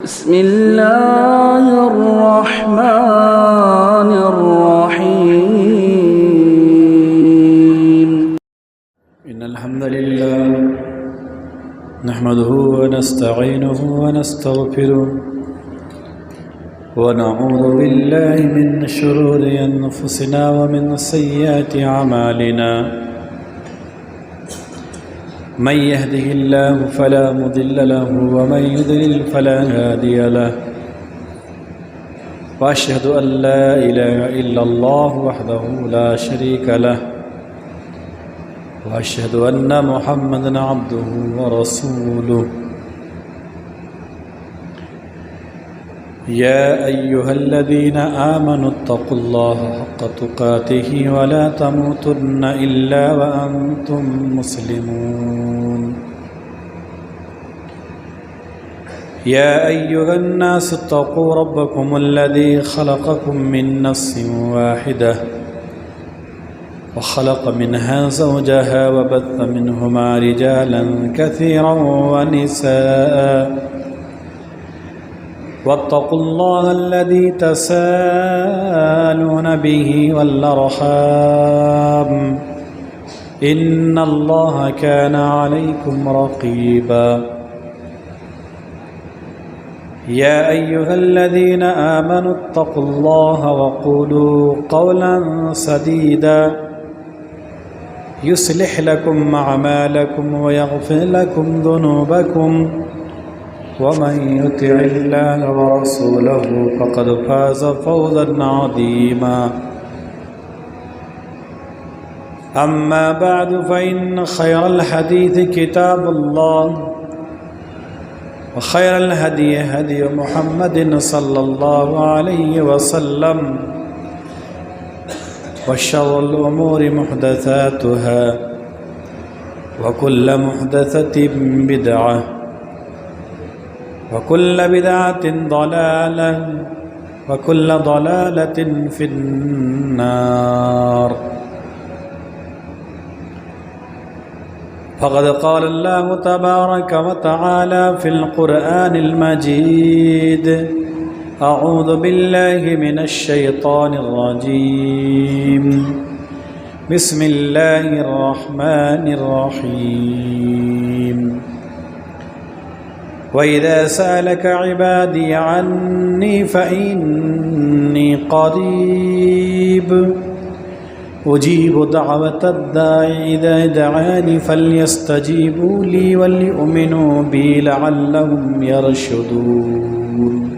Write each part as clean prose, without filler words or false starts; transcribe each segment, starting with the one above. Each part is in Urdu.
بسم الله الرحمن الرحيم إن الحمد لله نحمده ونستعينه ونستغفره ونعوذ بالله من شرور أنفسنا ومن سيئات أعمالنا من يهده الله فلا مضل له ومن يضلل فلا هادي له وأشهد أن لا إله إلا الله وحده لا شريك له وأشهد أن محمدًا عبده ورسوله يا أيها الذين آمنوا اتقوا الله حق تقاته ولا تموتن إلا وأنتم مسلمون يا أيها الناس اتقوا ربكم الذي خلقكم من نفس واحدة وخلق منها زوجها وبث منهما رجالا كثيرا ونساء واتقوا الله الذي تساءلون به والأرحام إن الله كان عليكم رقيبا يا أيها الذين آمنوا اتقوا الله وقولوا قولا سديدا يصلح لكم أعمالكم ويغفر لكم ذنوبكم ومن يطع الله ورسوله فقد فاز فوزا عظيما أما بعد فإن خير الحديث كتاب الله وخير الهدي هدي محمد صلى الله عليه وسلم وشر الأمور محدثاتها وكل محدثة بدعة وكل بدعة ضلالة وكل ضلالة في النار فقد قال الله تبارك وتعالى في القرآن المجيد أعوذ بالله من الشيطان الرجيم بسم الله الرحمن الرحيم وإذا سألك عبادي عني فإني قريب أجيب دعوة الداع إذا دعاني فليستجيبوا لي وليؤمنوا بي لعلهم يرشدون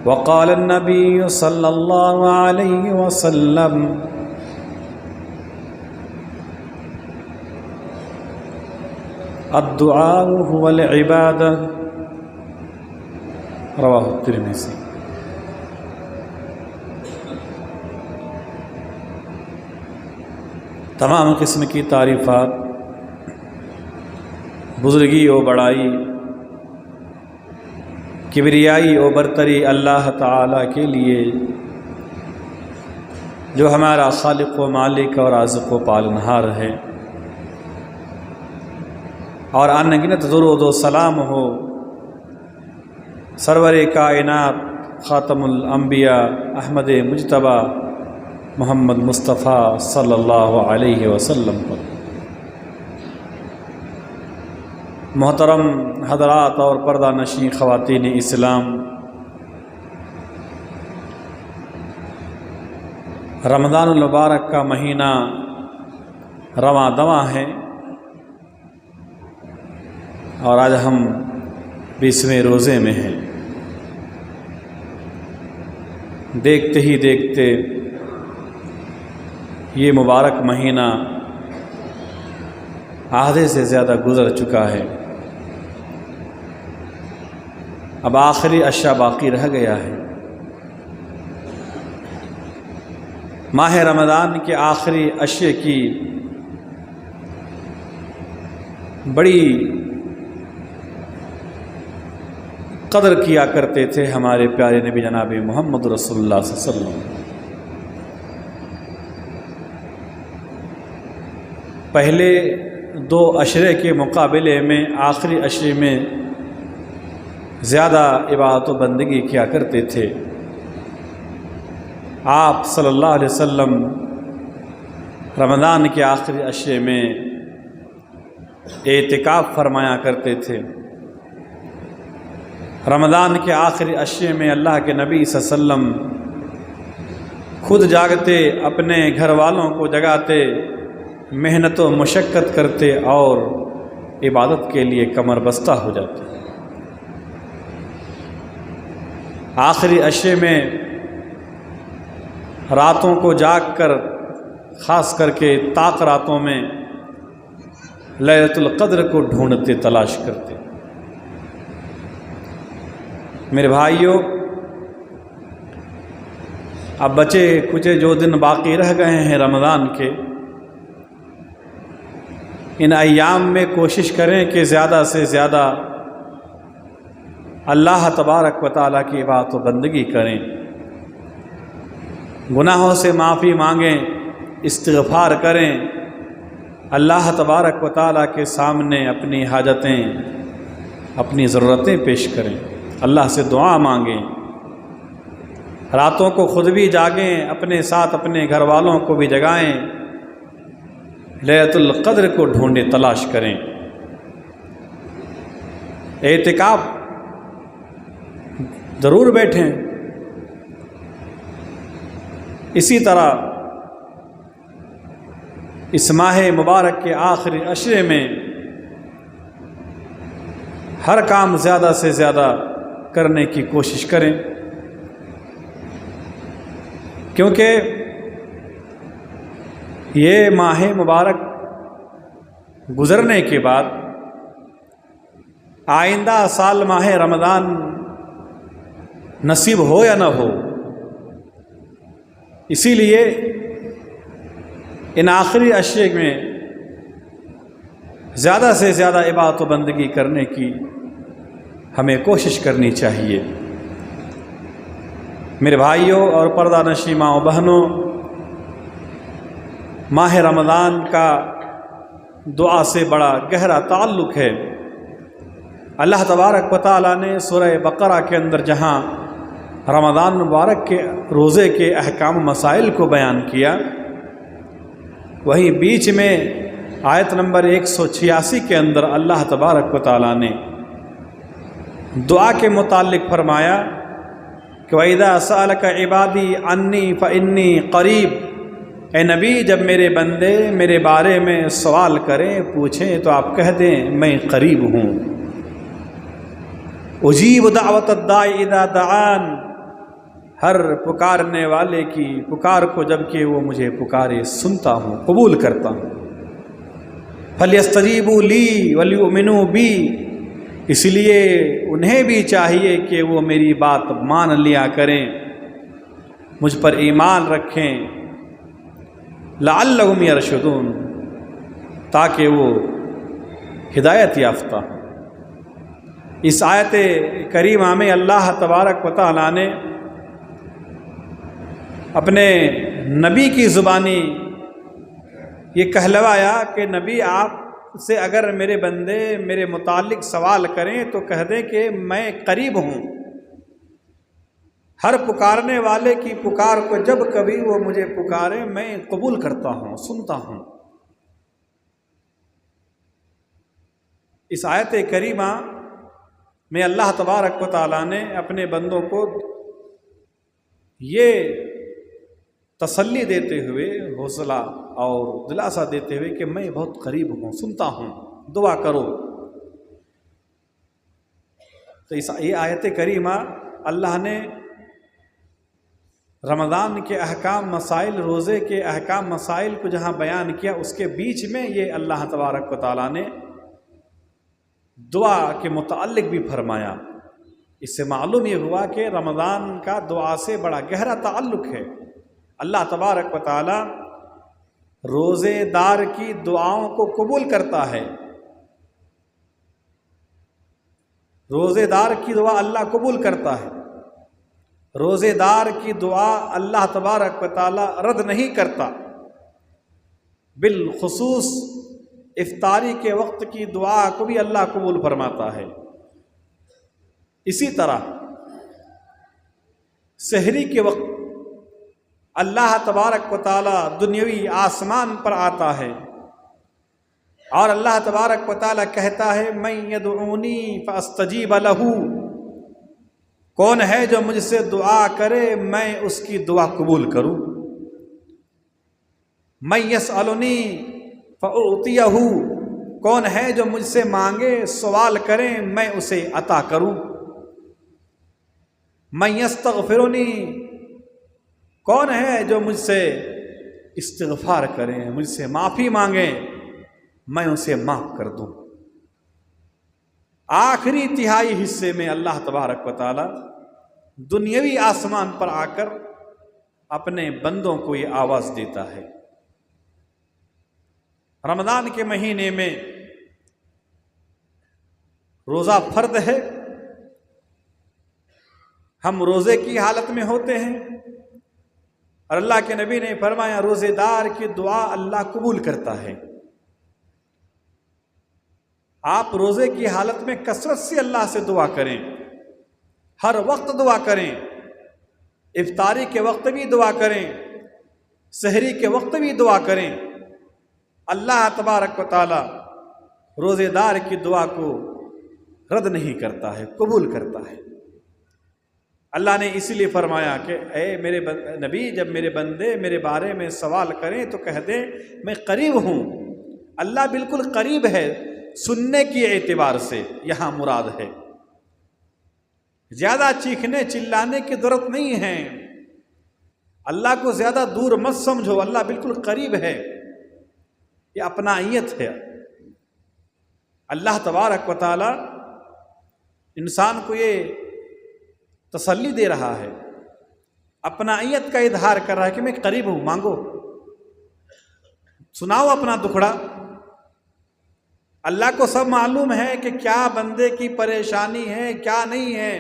وقال النبي صلى الله عليه وسلم الدعاء هو العبادة رواہ الترمذی۔ تمام قسم کی تعریفات، بزرگی و بڑائی، کبریائی و برتری اللہ تعالیٰ کے لیے جو ہمارا خالق و مالک اور رازق و پالنہار ہے، اور انگنت درود و سلام ہو سرور کائنات خاتم الانبیاء احمد مجتبیٰ محمد مصطفیٰ صلی اللہ علیہ وسلم پر۔ محترم حضرات اور پردہ نشین خواتین اسلام، رمضان المبارک کا مہینہ رواں دواں ہے، اور آج ہم 20ویں روزے میں ہیں۔ دیکھتے ہی دیکھتے یہ مبارک مہینہ آدھے سے زیادہ گزر چکا ہے، اب آخری اشیاء باقی رہ گیا ہے۔ ماہ رمضان کے آخری اشیاء کی بڑی قدر کیا کرتے تھے ہمارے پیارے نبی جناب محمد رسول اللہ صلی اللہ علیہ وسلم۔ پہلے دو عشرے کے مقابلے میں آخری عشرے میں زیادہ عبادت و بندگی کیا کرتے تھے۔ آپ صلی اللہ علیہ وسلم رمضان کے آخری عشرے میں اعتکاف فرمایا کرتے تھے۔ رمضان کے آخری عشرے میں اللہ کے نبی صلی اللہ علیہ وسلم خود جاگتے، اپنے گھر والوں کو جگاتے، محنت و مشقت کرتے اور عبادت کے لیے کمر بستہ ہو جاتے۔ آخری عشرے میں راتوں کو جاگ کر، خاص کر کے طاق راتوں میں لیلۃ القدر کو ڈھونڈتے، تلاش کرتے۔ میرے بھائیوں، اب بچے کچھ جو دن باقی رہ گئے ہیں رمضان کے، ان ایام میں کوشش کریں کہ زیادہ سے زیادہ اللہ تبارک و تعالیٰ کی عبادت و بندگی کریں، گناہوں سے معافی مانگیں، استغفار کریں، اللہ تبارک و تعالیٰ کے سامنے اپنی حاجتیں، اپنی ضرورتیں پیش کریں، اللہ سے دعا مانگیں، راتوں کو خود بھی جاگیں، اپنے ساتھ اپنے گھر والوں کو بھی جگائیں، لیلۃ القدر کو ڈھونڈیں، تلاش کریں۔ اعتکاف ضرور بیٹھیں۔ اسی طرح اس ماہ مبارک کے آخری عشرے میں ہر کام زیادہ سے زیادہ کرنے کی کوشش کریں، کیونکہ یہ ماہ مبارک گزرنے کے بعد آئندہ سال ماہ رمضان نصیب ہو یا نہ ہو، اسی لیے ان آخری عشرے میں زیادہ سے زیادہ عبادت و بندگی کرنے کی ہمیں کوشش کرنی چاہیے۔ میرے بھائیوں اور پردہ نشین ماں و بہنوں، ماہ رمضان کا دعا سے بڑا گہرا تعلق ہے۔ اللہ تبارک و تعالیٰ نے سورہ بقرہ کے اندر جہاں رمضان مبارک کے روزے کے احکام و مسائل کو بیان کیا، وہیں بیچ میں آیت نمبر 186 کے اندر اللہ تبارک و تعالیٰ نے دعا کے متعلق فرمایا کہ وَإِذَا سَأَلَكَ عِبَادِي عَنِّي فَإِنِّي قَرِيب، اے نبی جب میرے بندے میرے بارے میں سوال کریں، پوچھیں تو آپ کہہ دیں میں قریب ہوں۔ اجیب دعوت الداعی اذا دعان، ہر پکارنے والے کی پکار کو جب کہ وہ مجھے پکارے سنتا ہوں، قبول کرتا ہوں۔ فَلْيَسْتَجِيبُوا لِي وَلْيُؤْمِنُوا بِي، اس لیے انہیں بھی چاہیے کہ وہ میری بات مان لیا کریں، مجھ پر ایمان رکھیں، لعلہم یرشدون، تاکہ وہ ہدایت یافتہ ہوں۔ اس آیت کریمہ میں اللہ تبارک و تعالیٰ نے اپنے نبی کی زبانی یہ کہلوایا کہ نبی آپ سے اگر میرے بندے میرے متعلق سوال کریں تو کہہ دیں کہ میں قریب ہوں، ہر پکارنے والے کی پکار کو جب کبھی وہ مجھے پکارے میں قبول کرتا ہوں، سنتا ہوں۔ اس آیت کریمہ میں اللہ تبارک و تعالیٰ نے اپنے بندوں کو یہ تسلی دیتے ہوئے، حوصلہ اور دلاسا دیتے ہوئے کہ میں بہت قریب ہوں، سنتا ہوں، دعا کرو۔ تو یہ آیت کریمہ اللہ نے رمضان کے احکام مسائل، روزے کے احکام مسائل کو جہاں بیان کیا، اس کے بیچ میں یہ اللہ تبارک و تعالیٰ نے دعا کے متعلق بھی فرمایا۔ اس سے معلوم یہ ہوا کہ رمضان کا دعا سے بڑا گہرا تعلق ہے۔ اللہ تبارک و تعالیٰ روزے دار کی دعاؤں کو قبول کرتا ہے۔ روزے دار کی دعا اللہ قبول کرتا ہے، روزے دار کی دعا اللہ تبارک و تعالیٰ رد نہیں کرتا۔ بالخصوص افطاری کے وقت کی دعا کو بھی اللہ قبول فرماتا ہے۔ اسی طرح سحری کے وقت اللہ تبارک و تعالی دنیاوی آسمان پر آتا ہے اور اللہ تبارک و تعالی کہتا ہے من یدعونی فاستجیب لہ، کون ہے جو مجھ سے دعا کرے میں اس کی دعا قبول کروں۔ من یسألنی فأعطیہ، کون ہے جو مجھ سے مانگے سوال کرے میں اسے عطا کروں۔ من یستغفرنی، کون ہے جو مجھ سے استغفار کریں، مجھ سے معافی مانگیں میں اسے معاف کر دوں۔ آخری تہائی حصے میں اللہ تبارک و تعالی دنیاوی آسمان پر آ کر اپنے بندوں کو یہ آواز دیتا ہے۔ رمضان کے مہینے میں روزہ فرض ہے، ہم روزے کی حالت میں ہوتے ہیں اور اللہ کے نبی نے فرمایا روزے دار کی دعا اللہ قبول کرتا ہے۔ آپ روزے کی حالت میں کثرت سے اللہ سے دعا کریں، ہر وقت دعا کریں، افطاری کے وقت بھی دعا کریں، سحری کے وقت بھی دعا کریں۔ اللہ تبارک و تعالی روزے دار کی دعا کو رد نہیں کرتا ہے، قبول کرتا ہے۔ اللہ نے اسی لیے فرمایا کہ اے میرے نبی، جب میرے بندے میرے بارے میں سوال کریں تو کہہ دیں میں قریب ہوں۔ اللہ بالکل قریب ہے، سننے کی اعتبار سے یہاں مراد ہے، زیادہ چیخنے چلانے کی ضرورت نہیں ہے۔ اللہ کو زیادہ دور مت سمجھو، اللہ بالکل قریب ہے، یہ اپنائیت ہے۔ اللہ تبارک و تعالی انسان کو یہ تسلی دے رہا ہے، اپنائیت کا اظہار کر رہا ہے کہ میں قریب ہوں، مانگو، سناؤ اپنا دکھڑا۔ اللہ کو سب معلوم ہے کہ کیا بندے کی پریشانی ہے کیا نہیں ہے،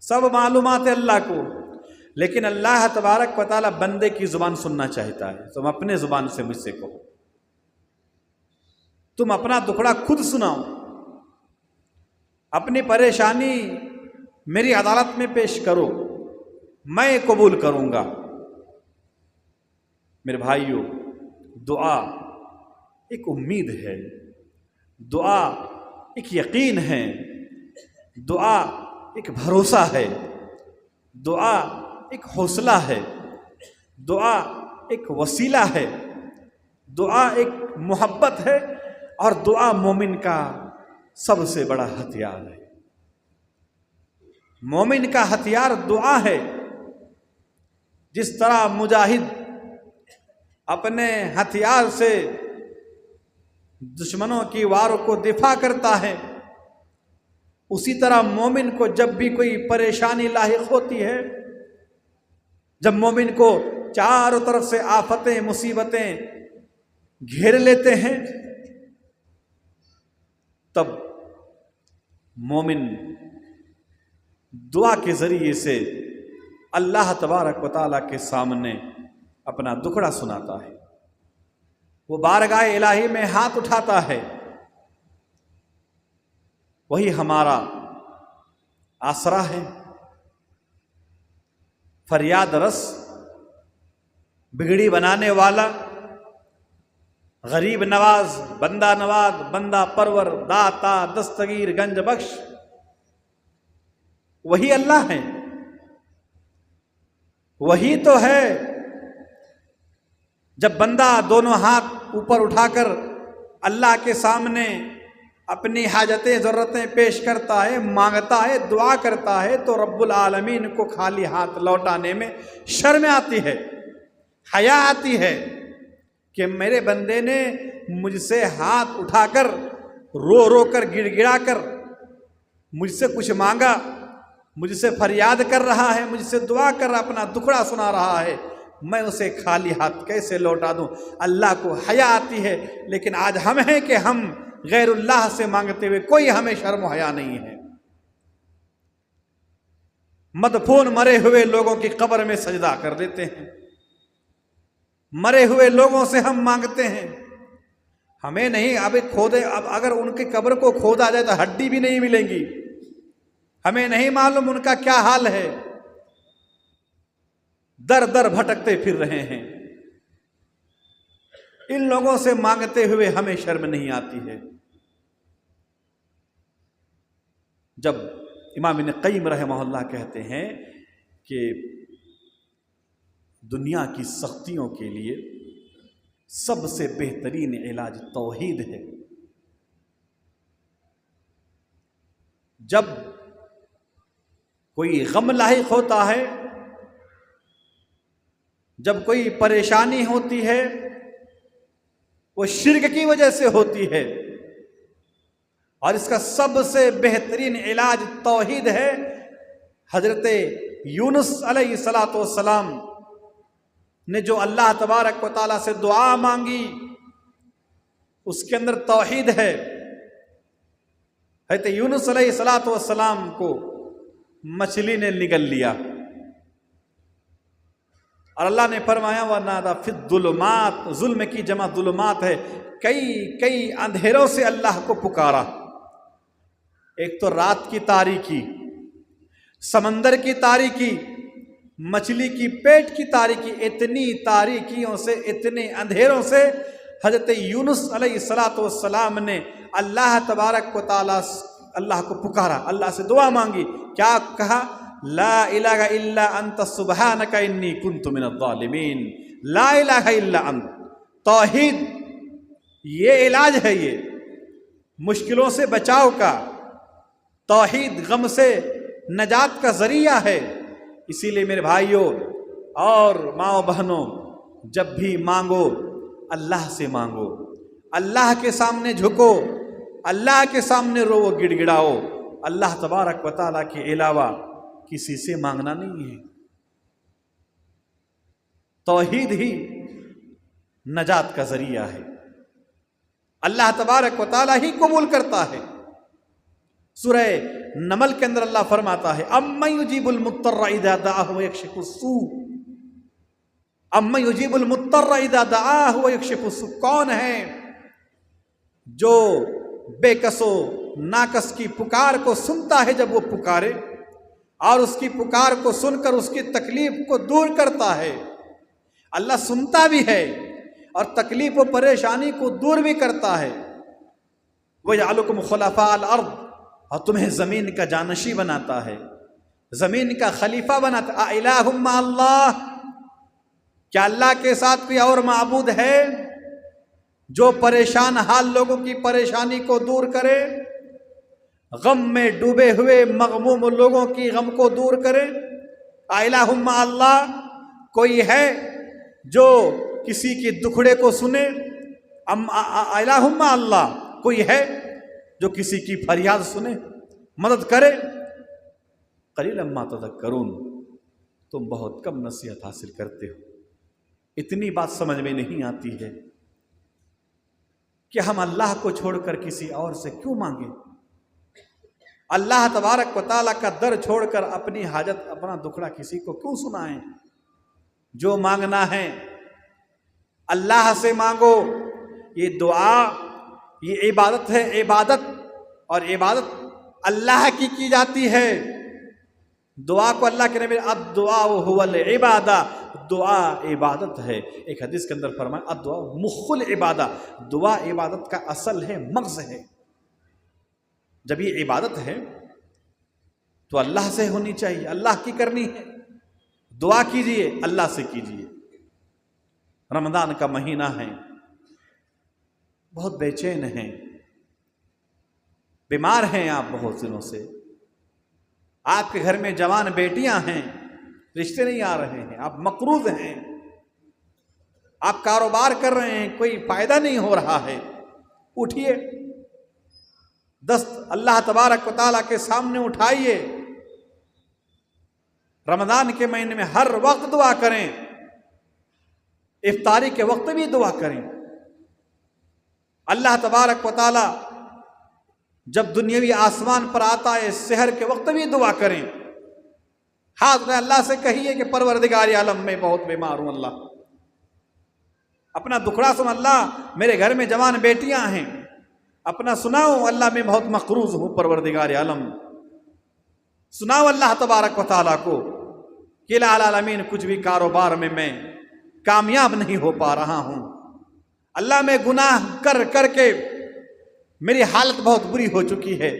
سب معلومات ہے اللہ کو، لیکن اللہ تبارک و تعالی بندے کی زبان سننا چاہتا ہے۔ تم اپنے زبان سے مجھ سے کہو، تم اپنا دکھڑا خود سناؤ، اپنی پریشانی میری عدالت میں پیش کرو، میں قبول کروں گا۔ میرے بھائیوں، دعا ایک امید ہے، دعا ایک یقین ہے، دعا ایک بھروسہ ہے، دعا ایک حوصلہ ہے، دعا ایک وسیلہ ہے، دعا ایک محبت ہے، اور دعا مومن کا سب سے بڑا ہتھیار ہے۔ مومن کا ہتھیار دعا ہے۔ جس طرح مجاہد اپنے ہتھیار سے دشمنوں کی وار کو دفاع کرتا ہے، اسی طرح مومن کو جب بھی کوئی پریشانی لاحق ہوتی ہے، جب مومن کو چاروں طرف سے آفتیں مصیبتیں گھیر لیتے ہیں، تب مومن دعا کے ذریعے سے اللہ تبارک و تعالیٰ کے سامنے اپنا دکھڑا سناتا ہے، وہ بارگاہ الہی میں ہاتھ اٹھاتا ہے۔ وہی ہمارا آسرا ہے، فریاد رس، بگڑی بنانے والا، غریب نواز، بندہ پرور، داتا، دستگیر، گنج بخش، وہی اللہ ہے، وہی تو ہے۔ جب بندہ دونوں ہاتھ اوپر اٹھا کر اللہ کے سامنے اپنی حاجتیں ضرورتیں پیش کرتا ہے، مانگتا ہے، دعا کرتا ہے، تو رب العالمین کو خالی ہاتھ لوٹانے میں شرم آتی ہے، حیا آتی ہے کہ میرے بندے نے مجھ سے ہاتھ اٹھا کر رو رو کر گڑ گڑا کر مجھ سے کچھ مانگا، مجھ سے فریاد کر رہا ہے، مجھ سے دعا کر رہا، اپنا دکھڑا سنا رہا ہے، میں اسے خالی ہاتھ کیسے لوٹا دوں؟ اللہ کو حیا آتی ہے، لیکن آج ہم ہیں کہ ہم غیر اللہ سے مانگتے ہوئے کوئی ہمیں شرم و حیا نہیں ہے۔ مدفون مرے ہوئے لوگوں کی قبر میں سجدہ کر دیتے ہیں، مرے ہوئے لوگوں سے ہم مانگتے ہیں، ہمیں نہیں اب کھودے، اب اگر ان کی قبر کو کھودا جائے تو ہڈی بھی نہیں ملیں گی، ہمیں نہیں معلوم ان کا کیا حال ہے، در در بھٹکتے پھر رہے ہیں۔ ان لوگوں سے مانگتے ہوئے ہمیں شرم نہیں آتی ہے۔ جب امام ابن قیم رحمہ اللہ کہتے ہیں کہ دنیا کی سختیوں کے لیے سب سے بہترین علاج توحید ہے، جب کوئی غم لاحق ہوتا ہے، جب کوئی پریشانی ہوتی ہے، وہ شرک کی وجہ سے ہوتی ہے، اور اس کا سب سے بہترین علاج توحید ہے۔ حضرت یونس علیہ السلام نے جو اللہ تبارک و تعالیٰ سے دعا مانگی اس کے اندر توحید ہے۔ حضرت یونس علیہ السلام کو مچھلی نے نگل لیا، اور اللہ نے فرمایا وَنَادَى فِي الظُّلُمَاتِ، ظلم کی جمع ظلمات ہے، کئی اندھیروں سے اللہ کو پکارا۔ ایک تو رات کی تاریکی، سمندر کی تاریکی، مچھلی کی پیٹ کی تاریکی، اتنی تاریکیوں سے، اتنے اندھیروں سے حضرت یونس علیہ السلام نے اللہ تبارک و تعالیٰ اللہ کو پکارا، اللہ سے دعا مانگی۔ کیا کہا؟ لا الہ الا انت سبحانک انی کنت من الظالمین، لا الہ الا انت۔ توحید یہ علاج ہے، یہ مشکلوں سے بچاؤ کا، توحید غم سے نجات کا ذریعہ ہے۔ اسی لیے میرے بھائیوں اور ماؤں بہنوں، جب بھی مانگو اللہ سے مانگو، اللہ کے سامنے جھکو، اللہ کے سامنے رو گڑ گڑاؤ، اللہ تبارک و تعالیٰ کے علاوہ کسی سے مانگنا نہیں ہے۔ توحید ہی نجات کا ذریعہ ہے، اللہ تبارک و تعالیٰ ہی قبول کرتا ہے۔ سورہ نمل کے اندر اللہ فرماتا ہے اَمَّن يُجِيبُ الْمُضْطَرَّ إِذَا دَعَاهُ وَيَكْشِفُ السُّوءَ، اَمَّن يُجِيبُ الْمُضْطَرَّ إِذَا دَعَاهُ وَيَكْشِفُ السُّوءَ، کون ہے جو بے کس و ناکس کی پکار کو سنتا ہے جب وہ پکارے، اور اس کی پکار کو سن کر اس کی تکلیف کو دور کرتا ہے۔ اللہ سنتا بھی ہے اور تکلیف و پریشانی کو دور بھی کرتا ہے۔ وَيَجْعَلُكُمْ خُلَفَاءَ الْأَرْضِ، اور تمہیں زمین کا جانشی بناتا ہے، زمین کا خلیفہ بناتا ہے۔ اَإِلَٰهٌ مَّعَ اللَّهِ، کیا اللہ کے ساتھ کوئی اور معبود ہے جو پریشان حال لوگوں کی پریشانی کو دور کرے، غم میں ڈوبے ہوئے مغموم لوگوں کی غم کو دور کرے؟ اَإِلَٰهٌ مَّعَ اللَّهِ، کوئی ہے جو کسی کی دکھڑے کو سنے؟ اِلٰهٌ مَّعَ اللَّهِ، کوئی ہے جو کسی کی فریاد سنے، مدد کرے؟ قلیلا ما تذکرون، تم بہت کم نصیحت حاصل کرتے ہو۔ اتنی بات سمجھ میں نہیں آتی ہے کہ ہم اللہ کو چھوڑ کر کسی اور سے کیوں مانگیں، اللہ تبارک و تعالیٰ کا در چھوڑ کر اپنی حاجت، اپنا دکھڑا کسی کو کیوں سنائیں؟ جو مانگنا ہے اللہ سے مانگو، یہ دعا، یہ عبادت ہے، عبادت، اور عبادت اللہ کی جاتی ہے۔ دعا کو اللہ کے نبی الدعاء هو العبادہ، دعا عبادت ہے۔ ایک حدیث کے اندر فرمایا الدعاء مخ العبادہ، دعا عبادت کا اصل ہے، مغز ہے۔ جب یہ عبادت ہے تو اللہ سے ہونی چاہیے، اللہ کی کرنی ہے۔ دعا کیجئے اللہ سے کیجئے۔ رمضان کا مہینہ ہے، بہت بے چین ہیں، بیمار ہیں آپ بہت دنوں سے، آپ کے گھر میں جوان بیٹیاں ہیں، رشتے نہیں آ رہے ہیں، آپ مقروض ہیں، آپ کاروبار کر رہے ہیں، کوئی فائدہ نہیں ہو رہا ہے، اٹھیے، دست اللہ تبارک و تعالیٰ کے سامنے اٹھائیے۔ رمضان کے مہینے میں ہر وقت دعا کریں، افطاری کے وقت بھی دعا کریں۔ اللہ تبارک و تعالیٰ جب دنیاوی آسمان پر آتا ہے سحر کے وقت بھی دعا کریں۔ ہاتھ میں اللہ سے کہیے کہ پروردگار عالم میں بہت بیمار ہوں، اللہ اپنا دکھڑا سن اللہ میرے گھر میں جوان بیٹیاں ہیں، اپنا سناؤ اللہ میں بہت مقروض ہوں پروردگار عالم، سناؤ اللہ تبارک و تعالیٰ کو کہ الہ العالمین کچھ بھی کاروبار میں کامیاب نہیں ہو پا رہا ہوں، اللہ میں گناہ کر کر کے میری حالت بہت بری ہو چکی ہے،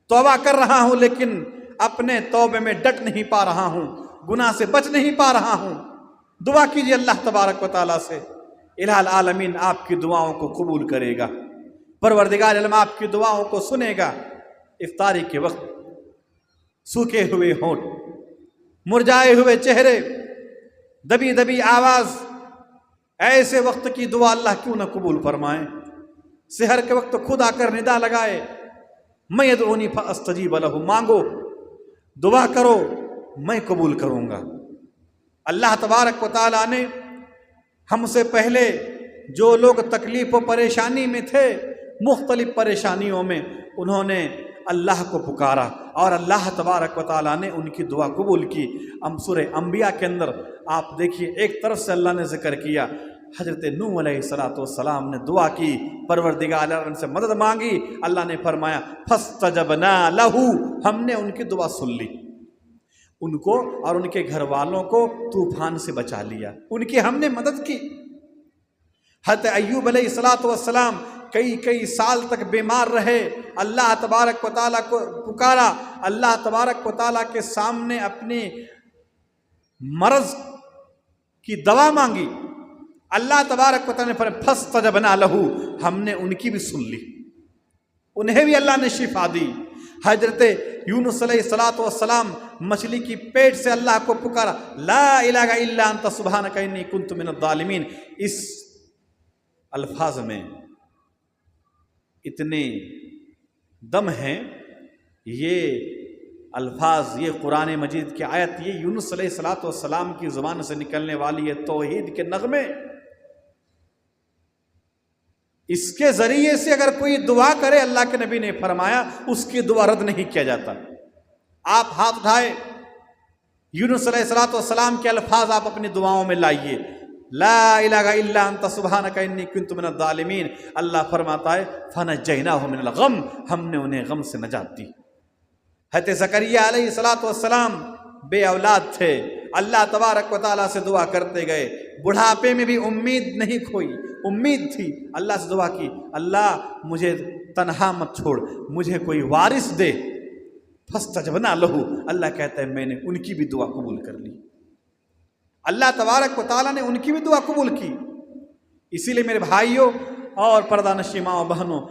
توبہ کر رہا ہوں لیکن اپنے توبے میں ڈٹ نہیں پا رہا ہوں، گناہ سے بچ نہیں پا رہا ہوں۔ دعا کیجئے اللہ تبارک و تعالیٰ سے، الہ العالمین آپ کی دعاؤں کو قبول کرے گا، پروردگار عالم آپ کی دعاؤں کو سنے گا۔ افطاری کے وقت سوکھے ہوئے ہونٹ، مرجھائے ہوئے چہرے، دبی دبی آواز، ایسے وقت کی دعا اللہ کیوں نہ قبول فرمائے؟ سحر کے وقت خود آ کر ندا لگائے، میں یدعونی فاستجیب لہ، مانگو، دعا کرو، میں قبول کروں گا۔ اللہ تبارک و تعالیٰ نے ہم سے پہلے جو لوگ تکلیف و پریشانی میں تھے، مختلف پریشانیوں میں، انہوں نے اللہ کو پکارا اور اللہ تبارک و تعالیٰ نے ان کی دعا قبول کی۔ سورہ انبیاء کے اندر آپ دیکھیے، ایک طرف سے اللہ نے ذکر کیا، حضرت نوح علیہ السلام نے دعا کی، پروردگار عالم سے مدد مانگی، اللہ نے فرمایا فاستجبنا لہ، ہم نے ان کی دعا سن لی، ان کو اور ان کے گھر والوں کو طوفان سے بچا لیا، ان کی ہم نے مدد کی۔ حضرت ایوب علیہ السلام کئی سال تک بیمار رہے، اللہ تبارک و تعالیٰ کو پکارا، اللہ تبارک و تعالیٰ کے سامنے اپنے مرض کی دوا مانگی، اللہ تبارک و تعالیٰ نے فرمایا فاستجبنا لہ، ہم نے ان کی بھی سن لی، انہیں بھی اللہ نے شفا دی۔ حضرت یونس علیہ السلام مچھلی کی پیٹ سے اللہ کو پکارا، لا الہ الا انت سبحانک انی کنت من الظالمین۔ اس الفاظ میں اتنے دم ہیں، یہ الفاظ، یہ قرآن مجید کی آیت، یہ یونس علیہ السلام کی زبان سے نکلنے والی ہے توحید کے نغمے، اس کے ذریعے سے اگر کوئی دعا کرے، اللہ کے نبی نے فرمایا اس کی دعا رد نہیں کیا جاتا۔ آپ ہاتھ اٹھائے، یونس علیہ السلام کے الفاظ آپ اپنی دعاؤں میں لائیے، لا الہ الا انت سبحانک انی کنت من الظالمین۔ اللہ فرماتا ہے فنجیناہ من الغم، ہم نے انہیں غم سے نجات دی۔ حضرت زکریا علیہ السلام بے اولاد تھے، اللہ تبارک و تعالیٰ سے دعا کرتے گئے، بڑھاپے میں بھی امید نہیں کھوئی، امید تھی، اللہ سے دعا کی، اللہ مجھے تنہا مت چھوڑ، مجھے کوئی وارث دے، فاستجبنا لہ، اللہ کہتا ہے میں نے ان کی بھی دعا قبول کر لی، اللہ تبارک و تعالیٰ نے ان کی بھی دعا قبول کی۔ اسی لیے میرے بھائیوں اور پردہ نشین ماں و بہنوں،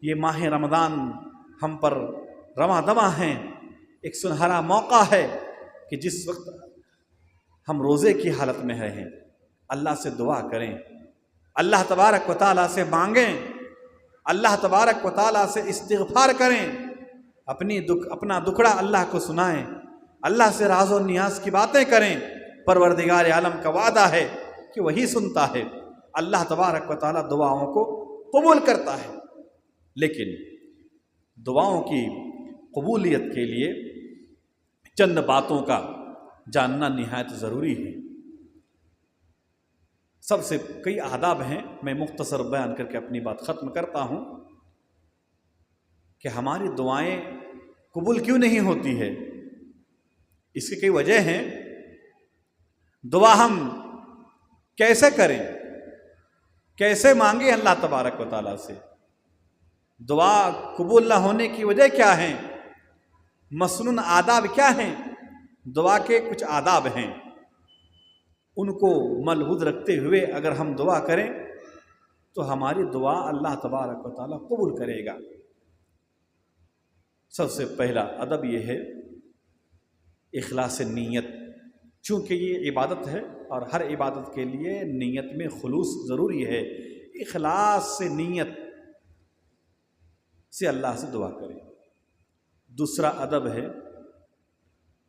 یہ ماہ رمضان ہم پر رواں دواں ہیں، ایک سنہرا موقع ہے کہ جس وقت ہم روزے کی حالت میں رہیں، اللہ سے دعا کریں، اللہ تبارک و تعالیٰ سے مانگیں، اللہ تبارک و تعالیٰ سے استغفار کریں، اپنا دکھڑا اللہ کو سنائیں، اللہ سے راز و نیاز کی باتیں کریں۔ پروردگار عالم کا وعدہ ہے کہ وہی سنتا ہے، اللہ تبارک و تعالیٰ دعاؤں کو قبول کرتا ہے، لیکن دعاؤں کی قبولیت کے لیے چند باتوں کا جاننا نہایت ضروری ہے۔ سب سے کئی آداب ہیں، میں مختصر بیان کر کے اپنی بات ختم کرتا ہوں کہ ہماری دعائیں قبول کیوں نہیں ہوتی ہے۔ اس کی کئی وجہ ہیں۔ دعا ہم کیسے کریں، کیسے مانگیں اللہ تبارک و تعالیٰ سے، دعا قبول نہ ہونے کی وجہ کیا ہیں، مسنون آداب کیا ہیں۔ دعا کے کچھ آداب ہیں، ان کو ملحوظ رکھتے ہوئے اگر ہم دعا کریں تو ہماری دعا اللہ تبارک و تعالیٰ قبول کرے گا۔ سب سے پہلا ادب یہ ہے اخلاص نیت، چونکہ یہ عبادت ہے اور ہر عبادت کے لیے نیت میں خلوص ضروری ہے، اخلاص سے نیت سے اللہ سے دعا کریں۔ دوسرا ادب ہے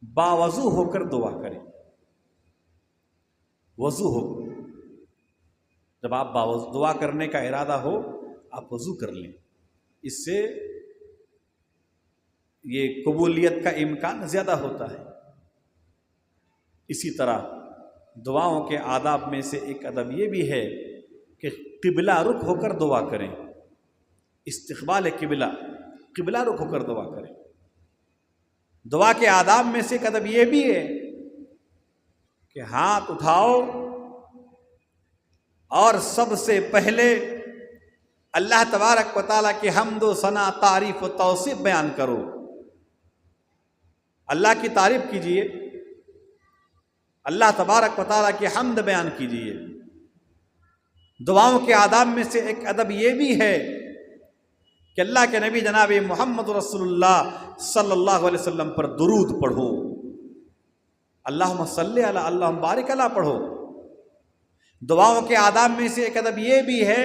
باوضو ہو کر دعا کریں، وضو ہو، جب آپ دعا کرنے کا ارادہ ہو آپ وضو کر لیں، اس سے یہ قبولیت کا امکان زیادہ ہوتا ہے۔ اسی طرح دعاؤں کے آداب میں سے ایک ادب یہ بھی ہے کہ قبلہ رخ ہو کر دعا کریں، استقبال قبلہ، قبلہ رخ ہو کر دعا کریں۔ دعا کے آداب میں سے ایک ادب یہ بھی ہے کہ ہاتھ اٹھاؤ اور سب سے پہلے اللہ تبارک و تعالیٰ کی حمد و ثنا، تعریف و توصیف بیان کرو، اللہ کی تعریف کیجئے، اللہ تبارک و تعالیٰ کی حمد بیان کیجئے۔ دعاؤں کے آداب میں سے ایک ادب یہ بھی ہے کہ اللہ کے نبی جناب محمد رسول اللہ صلی اللہ علیہ وسلم پر درود پڑھو، اللہم صلی علی اللہم بارک علی پڑھو۔ دعاؤں کے آداب میں سے ایک ادب یہ بھی ہے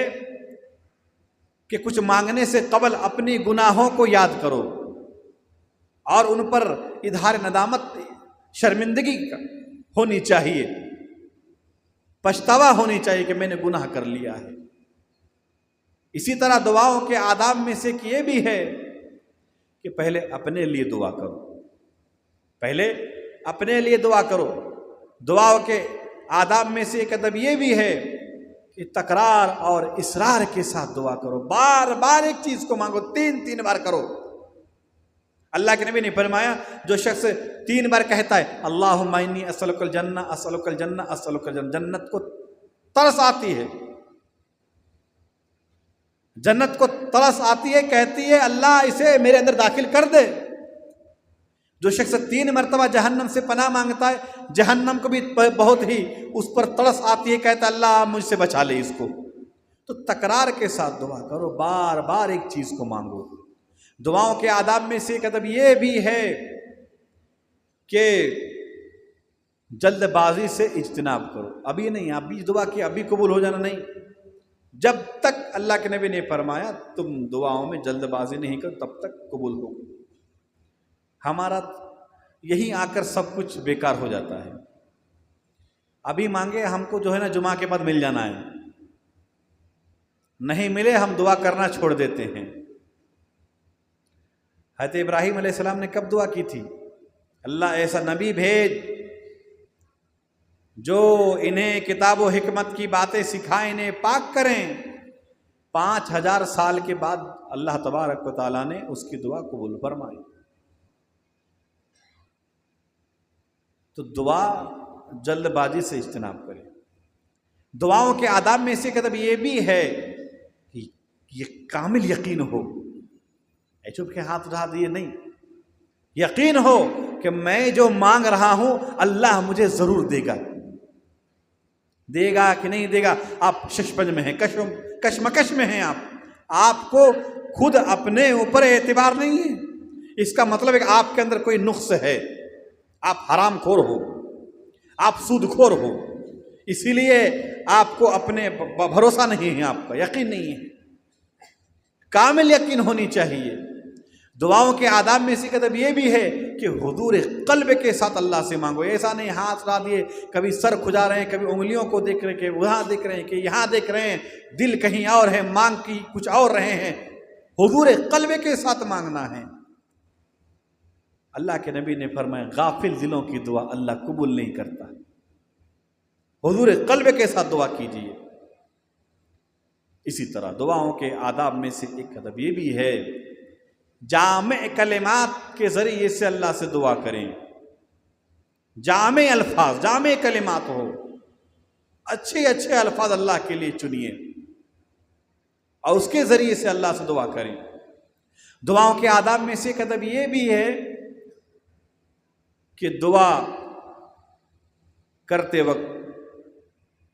کہ کچھ مانگنے سے قبل اپنی گناہوں کو یاد کرو اور ان پر اظہار ندامت، شرمندگی ہونی چاہیے، پچھتاوا ہونی چاہیے کہ میں نے گناہ کر لیا ہے۔ اسی طرح دعاؤں کے آداب میں سے یہ بھی ہے کہ پہلے اپنے لیے دعا کرو، پہلے اپنے لیے دعا کرو۔ دعاؤں کے آداب میں سے ایک ادب یہ بھی ہے کہ تکرار اور اصرار کے ساتھ دعا کرو، بار بار ایک چیز کو مانگو، تین بار کرو۔ اللہ کے نبی نے فرمایا جو شخص 3 بار کہتا ہے اللہم انی اسألک الجنہ اسألک الجنہ اسألک الجنہ، جنت کو ترس آتی ہے، جنت کو ترس آتی ہے، کہتی ہے اللہ اسے میرے اندر داخل کر دے۔ جو شخص 3 مرتبہ جہنم سے پناہ مانگتا ہے، جہنم کو بھی بہت ہی اس پر ترس آتی ہے، کہتا ہے اللہ مجھ سے بچا لے اس کو۔ تو تکرار کے ساتھ دعا کرو، بار بار ایک چیز کو مانگو۔ دعاؤں کے آداب میں سے ایک ادب یہ بھی ہے کہ جلد بازی سے اجتناب کرو، ابھی نہیں، ابھی دعا کی ابھی قبول ہو جانا نہیں، جب تک اللہ کے نبی نے فرمایا تم دعاؤں میں جلد بازی نہیں کرو تب تک قبول ہو۔ ہمارا یہی آ کر سب کچھ بیکار ہو جاتا ہے، ابھی مانگے ہم کو جو ہے نا جمعہ کے بعد مل جانا ہے، نہیں ملے ہم دعا کرنا چھوڑ دیتے ہیں۔ حضرت ابراہیم علیہ السلام نے کب دعا کی تھی؟ اللہ ایسا نبی بھیج جو انہیں کتاب و حکمت کی باتیں سکھائیں، انہیں پاک کریں۔ 5000 سال کے بعد اللہ تبارک و تعالیٰ نے اس کی دعا قبول فرمائی۔ تو دعا جلد بازی سے اجتناب کریں۔ دعاؤں کے آداب میں سے کتب یہ بھی ہے کہ یہ کامل یقین ہو، چپ کے ہاتھ اٹھا دیے نہیں، یقین ہو کہ میں جو مانگ رہا ہوں اللہ مجھے ضرور دے گا، دے گا کہ نہیں دے گا۔ آپ ششپنج میں ہیں، کشمکش میں ہیں، آپ کو خود اپنے اوپر اعتبار نہیں ہے، اس کا مطلب ہے کہ آپ کے اندر کوئی نقص ہے، آپ حرام خور ہو، آپ سود خور ہو، اسی لیے آپ کو اپنے بھروسہ نہیں ہے، آپ کا یقین نہیں ہے، کامل یقین ہونی چاہیے۔ دعاؤں کے آداب میں سے ادب یہ بھی ہے کہ حضور قلب کے ساتھ اللہ سے مانگو، ایسا نہیں ہاتھ اٹھا دیے، کبھی سر کھجا رہے ہیں، کبھی انگلیوں کو دیکھ رہے ہیں، کہ وہاں دیکھ رہے ہیں، کہ یہاں دیکھ رہے ہیں، دل کہیں اور ہے، مانگ کی کچھ اور رہے ہیں۔ حضور قلب کے ساتھ مانگنا ہے۔ اللہ کے نبی نے فرمایا غافل دلوں کی دعا اللہ قبول نہیں کرتا، حضور قلب کے ساتھ دعا کیجیے۔ اسی طرح دعاؤں کے آداب میں سے ایک ادب یہ بھی ہے جامع کلمات کے ذریعے سے اللہ سے دعا کریں، جامع الفاظ، جامع کلمات ہو، اچھے اچھے الفاظ اللہ کے لیے چنیے اور اس کے ذریعے سے اللہ سے دعا کریں۔ دعاؤں کے آداب میں سے ایک ادب یہ بھی ہے کہ دعا کرتے وقت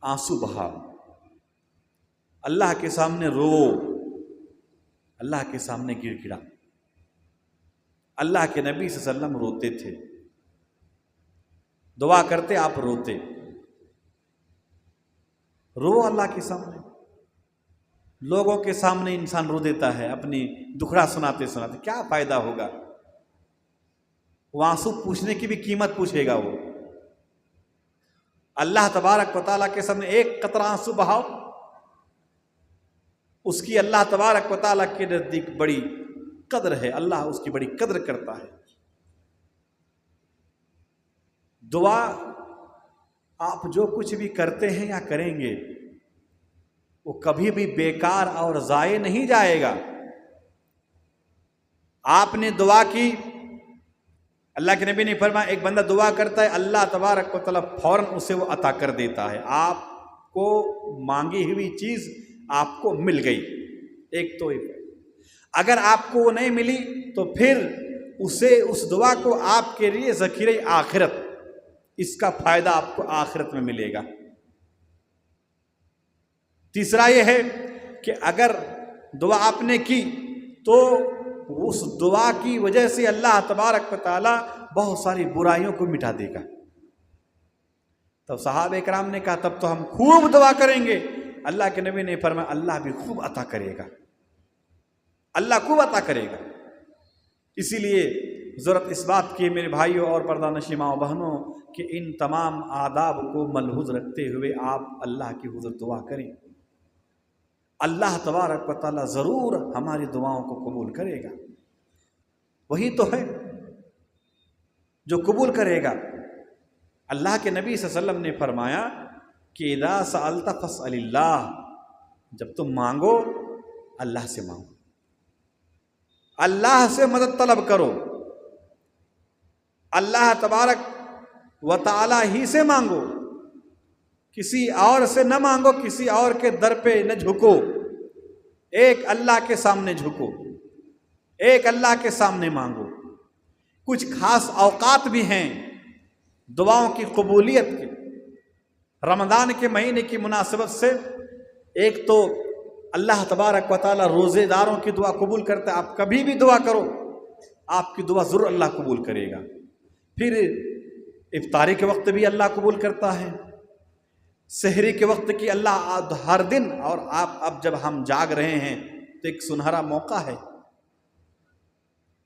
آنسو بہا، اللہ کے سامنے رو، اللہ کے سامنے گڑ گڑا۔ اللہ کے نبی صلی اللہ علیہ وسلم روتے تھے، دعا کرتے آپ روتے، رو اللہ کے سامنے۔ لوگوں کے سامنے انسان رو دیتا ہے اپنی دکھڑا سناتے سناتے، کیا فائدہ ہوگا؟ وہ آنسو پوچھنے کی بھی قیمت پوچھے گا وہ۔ اللہ تبارک و تعالیٰ کے سامنے ایک قطرہ آنسو بہاؤ، اس کی اللہ تبارک و تعالیٰ کے نزدیک بڑی قدر ہے، اللہ اس کی بڑی قدر کرتا ہے۔ دعا آپ جو کچھ بھی کرتے ہیں یا کریں گے، وہ کبھی بھی بیکار اور ضائع نہیں جائے گا۔ آپ نے دعا کی، اللہ کے نبی نے فرمایا ایک بندہ دعا کرتا ہے اللہ تبارک و تعالیٰ فوراً اسے وہ عطا کر دیتا ہے، آپ کو مانگی ہوئی چیز آپ کو مل گئی۔ ایک تو اگر آپ کو وہ نہیں ملی تو پھر اس دعا کو آپ کے لیے ذخیرہ آخرت، اس کا فائدہ آپ کو آخرت میں ملے گا۔ تیسرا یہ ہے کہ اگر دعا آپ نے کی تو اس دعا کی وجہ سے اللہ تبارک و تعالیٰ بہت ساری برائیوں کو مٹا دے گا۔ تب صحابہ کرام نے کہا تب تو ہم خوب دعا کریں گے۔ اللہ کے نبی نے فرمایا اللہ بھی خوب عطا کرے گا، اللہ خوب عطا کرے گا۔ اسی لیے ضرورت اس بات کی میرے بھائیوں اور پردہ نشین ماں و بہنوں کہ ان تمام آداب کو ملحوظ رکھتے ہوئے آپ اللہ کی حضور دعا کریں، اللہ تبارک و تعالیٰ ضرور ہماری دعاؤں کو قبول کرے گا۔ وہی تو ہے جو قبول کرے گا۔ اللہ کے نبی صلی اللہ علیہ وسلم نے فرمایا کہ اذا سألت فاسأل اللہ، جب تم مانگو اللہ سے مانگو، اللہ سے مدد طلب کرو، اللہ تبارک و تعالی ہی سے مانگو، کسی اور سے نہ مانگو، کسی اور کے در پہ نہ جھکو، ایک اللہ کے سامنے جھکو، ایک اللہ کے سامنے مانگو۔ کچھ خاص اوقات بھی ہیں دعاؤں کی قبولیت کے، رمضان کے مہینے کی مناسبت سے ایک تو اللہ تبارک و تعالی روزے داروں کی دعا قبول کرتا ہے، آپ کبھی بھی دعا کرو آپ کی دعا ضرور اللہ قبول کرے گا۔ پھر افطاری کے وقت بھی اللہ قبول کرتا ہے، سحری کے وقت کی اللہ ہر دن، اور اب جب ہم جاگ رہے ہیں تو ایک سنہرا موقع ہے،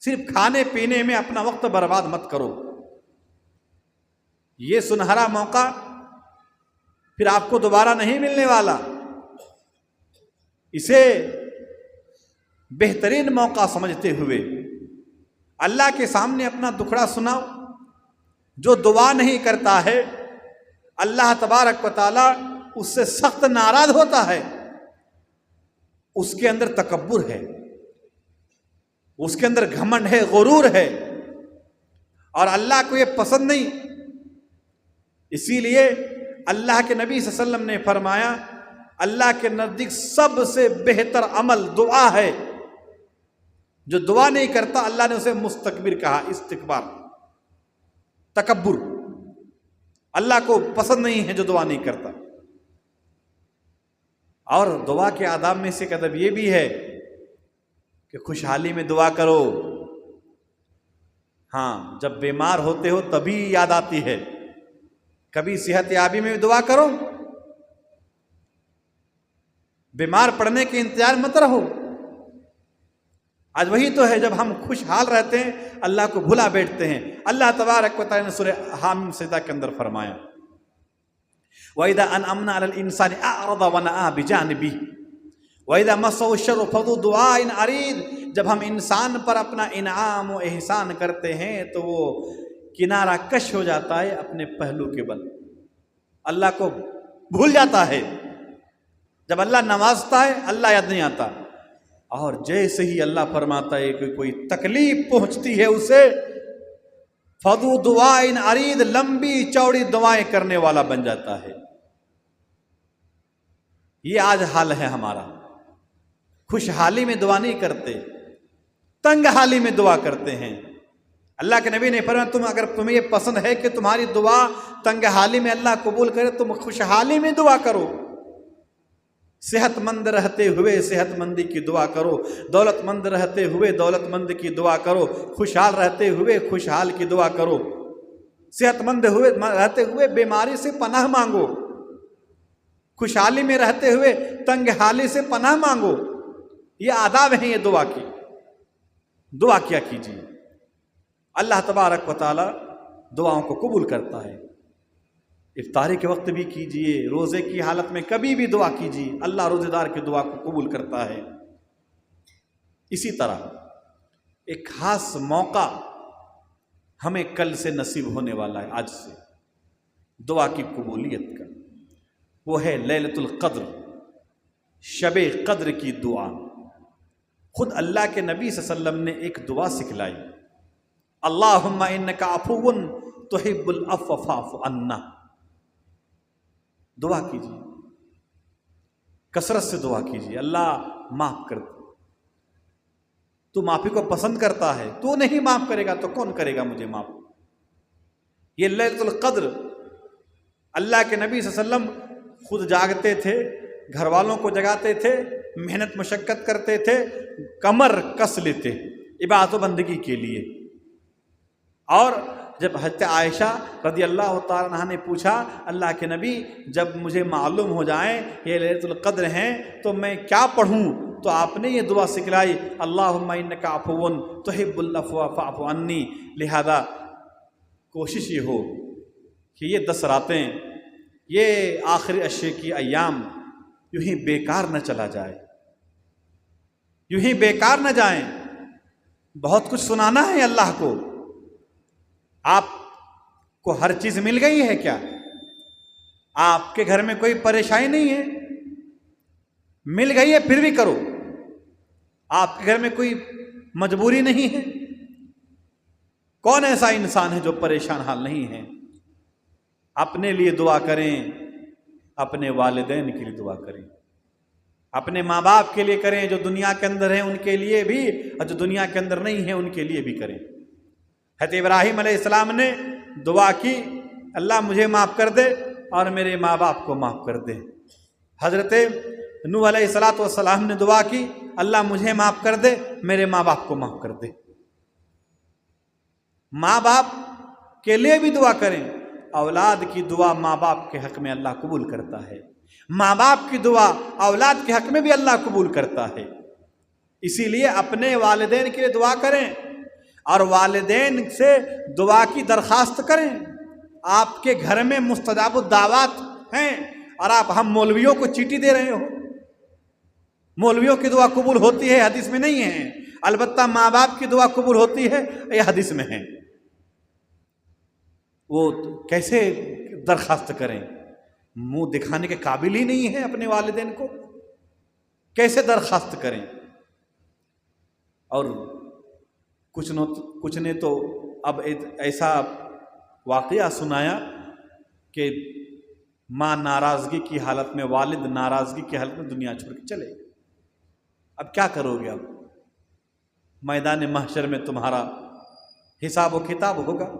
صرف کھانے پینے میں اپنا وقت برباد مت کرو، یہ سنہرا موقع پھر آپ کو دوبارہ نہیں ملنے والا، اسے بہترین موقع سمجھتے ہوئے اللہ کے سامنے اپنا دکھڑا سناؤ۔ جو دعا نہیں کرتا ہے اللہ تبارک و تعالی اس سے سخت ناراض ہوتا ہے، اس کے اندر تکبر ہے، اس کے اندر گھمنڈ ہے، غرور ہے، اور اللہ کو یہ پسند نہیں۔ اسی لیے اللہ کے نبی صلی اللہ علیہ وسلم نے فرمایا اللہ کے نزدیک سب سے بہتر عمل دعا ہے۔ جو دعا نہیں کرتا اللہ نے اسے مستکبر کہا، استکبار، تکبر، اللہ کو پسند نہیں ہے جو دعا نہیں کرتا۔ اور دعا کے آداب میں سے ایک ادب یہ بھی ہے کہ خوشحالی میں دعا کرو، ہاں جب بیمار ہوتے ہو تبھی یاد آتی ہے، کبھی صحت یابی میں دعا کرو، بیمار پڑنے کے انتظار مت رہو۔ آج وہی تو ہے جب ہم خوشحال رہتے ہیں اللہ کو بھلا بیٹھتے ہیں۔ اللہ تبارک و تعالی نے سورہ حامیم سجدہ کے اندر فرمایا وَإِذَا أَنْعَمْنَا عَلَى الْإِنسَانِ أَعْرَضَ وَنَأَىٰ بِجَانِبِهِ وَإِذَا مَسَّهُ الشَّرُّ فَذُو دُعَاءٍ عَرِيضٍ، جب ہم انسان پر اپنا انعام و احسان کرتے ہیں تو وہ کنارہ کش ہو جاتا ہے اپنے پہلو کے بل، اللہ کو بھول جاتا ہے۔ جب اللہ نوازتا ہے اللہ یاد نہیں آتا، اور جیسے ہی اللہ فرماتا ہے کہ کوئی تکلیف پہنچتی ہے اسے فَذُو دُعَاءٍ عَرِيضٍ، لمبی چوڑی دعائیں کرنے والا بن جاتا ہے۔ یہ آج حال ہے ہمارا، خوشحالی میں دعا نہیں کرتے، تنگ حالی میں دعا کرتے ہیں۔ اللہ کے نبی نے فرمایا اگر تمہیں یہ پسند ہے کہ تمہاری دعا تنگ حالی میں اللہ قبول کرے تم خوشحالی میں دعا کرو، صحت مند رہتے ہوئے صحت مندی کی دعا کرو، دولت مند رہتے ہوئے دولت مند کی دعا کرو، خوشحال رہتے ہوئے خوشحال کی دعا کرو، صحت مند رہتے ہوئے بیماری سے پناہ مانگو، خوشحالی میں رہتے ہوئے تنگ حالی سے پناہ مانگو۔ یہ آداب ہیں یہ دعا کی۔ دعا کیا کیجیے، اللہ تبارک و تعالی دعاؤں کو قبول کرتا ہے۔ افطاری کے وقت بھی کیجیے، روزے کی حالت میں کبھی بھی دعا کیجیے، اللہ روزے دار کی دعا کو قبول کرتا ہے۔ اسی طرح ایک خاص موقع ہمیں کل سے نصیب ہونے والا ہے، آج سے دعا کی قبولیت کا، وہ ہے لیلۃ القدر۔ شب قدر کی دعا خود اللہ کے نبی صلی اللہ علیہ وسلم نے ایک دعا سکھلائی، اللہم انک عفو تحب العفو فاعف عنا۔ دعا کیجیے، کثرت سے دعا کیجیے، اللہ معاف کر دے، تو معافی کو پسند کرتا ہے، تو نہیں معاف کرے گا تو کون کرے گا مجھے معاف؟ یہ لیلۃ القدر اللہ کے نبی صلی اللہ علیہ وسلم خود جاگتے تھے، گھر والوں کو جگاتے تھے، محنت مشقت کرتے تھے، کمر کس لیتے عبادت و بندگی کے لیے۔ اور جب حضرت عائشہ رضی اللہ تعالیٰ عنہ نے پوچھا اللہ کے نبی جب مجھے معلوم ہو جائیں یہ لیلۃ القدر ہیں تو میں کیا پڑھوں، تو آپ نے یہ دعا سکھلائی، اللہم انک عفو تحب العفو فاعف عنی۔ لہذا کوشش یہ ہو کہ یہ 10 راتیں، یہ آخری عشرے کی ایام یوں ہی بیکار نہ چلا جائے، یوں ہی بیکار نہ جائیں۔ بہت کچھ سنانا ہے اللہ کو۔ آپ کو ہر چیز مل گئی ہے کیا؟ آپ کے گھر میں کوئی پریشانی نہیں ہے؟ مل گئی ہے پھر بھی کرو۔ آپ کے گھر میں کوئی مجبوری نہیں ہے؟ کون ایسا انسان ہے جو پریشان حال نہیں ہے؟ اپنے لیے دعا کریں، اپنے والدین کے لیے دعا کریں، اپنے ماں باپ کے لیے کریں، جو دنیا کے اندر ہیں ان کے لیے بھی، اور جو دنیا کے اندر نہیں ہیں ان کے لیے بھی کریں۔ حضرت ابراہیم علیہ السلام نے دعا کی، اللہ مجھے معاف کر دے اور میرے ماں باپ کو معاف کر دے۔ حضرت نوح علیہ السلام نے دعا کی، اللہ مجھے معاف کر دے، میرے ماں باپ کو معاف کر دے۔ ماں باپ کے لیے بھی دعا کریں۔ اولاد کی دعا ماں باپ کے حق میں اللہ قبول کرتا ہے، ماں باپ کی دعا اولاد کے حق میں بھی اللہ قبول کرتا ہے۔ اسی لیے اپنے والدین کے لیے دعا کریں اور والدین سے دعا کی درخواست کریں۔ آپ کے گھر میں مستجاب الدعوات ہیں اور ہم مولویوں کو چیٹی دے رہے ہو۔ مولویوں کی دعا قبول ہوتی ہے، حدیث میں نہیں ہے، البتہ ماں باپ کی دعا قبول ہوتی ہے، یہ حدیث میں ہے۔ وہ کیسے درخواست کریں؟ منہ دکھانے کے قابل ہی نہیں ہے اپنے والدین کو، کیسے درخواست کریں؟ اور کچھ نے تو اب ایسا واقعہ سنایا کہ ماں ناراضگی کی حالت میں، والد ناراضگی کی حالت میں دنیا چھوڑ کے چلے۔ اب کیا کرو گے؟ اب میدان محشر میں تمہارا حساب و کتاب ہوگا۔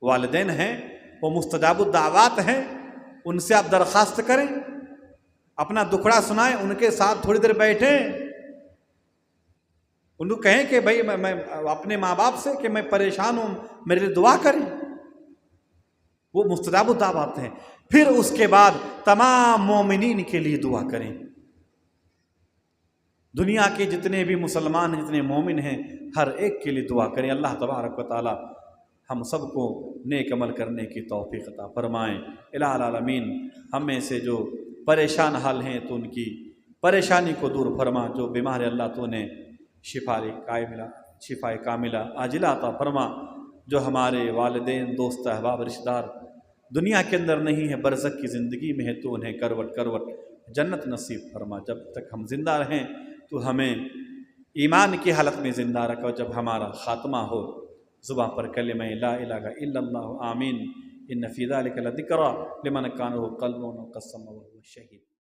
والدین ہیں، وہ مستجاب الدعوات ہیں، ان سے آپ درخواست کریں، اپنا دکھڑا سنائیں، ان کے ساتھ تھوڑی دیر بیٹھیں، ان کو کہیں کہ بھائی میں اپنے ماں باپ سے کہ میں پریشان ہوں، میرے لیے دعا کریں۔ وہ مستجاب الدعوات ہیں۔ پھر اس کے بعد تمام مومنین کے لیے دعا کریں۔ دنیا کے جتنے بھی مسلمان ہیں، جتنے مومن ہیں، ہر ایک کے لیے دعا کریں۔ اللہ تبارک و تعالی ہم سب کو نیک عمل کرنے کی توفیق عطا فرمائیں۔ الہ العالمین ہم میں سے جو پریشان حال ہیں تو ان کی پریشانی کو دور فرما، جو بیمار ہے اللہ تو نے شفا کاملہ عاجلہ عطا فرما، جو ہمارے والدین، دوست، احباب، رشتہ دار دنیا کے اندر نہیں ہے، برزخ کی زندگی میں ہے، تو انہیں کروٹ کروٹ جنت نصیب فرما۔ جب تک ہم زندہ رہیں تو ہمیں ایمان کی حالت میں زندہ رکھو، جب ہمارا خاتمہ ہو زباں پر کلمہ لا الہ الا اللہ آمین۔ ان فی ذلک لذکری لمن کان له قلب وقسم وهو شہید۔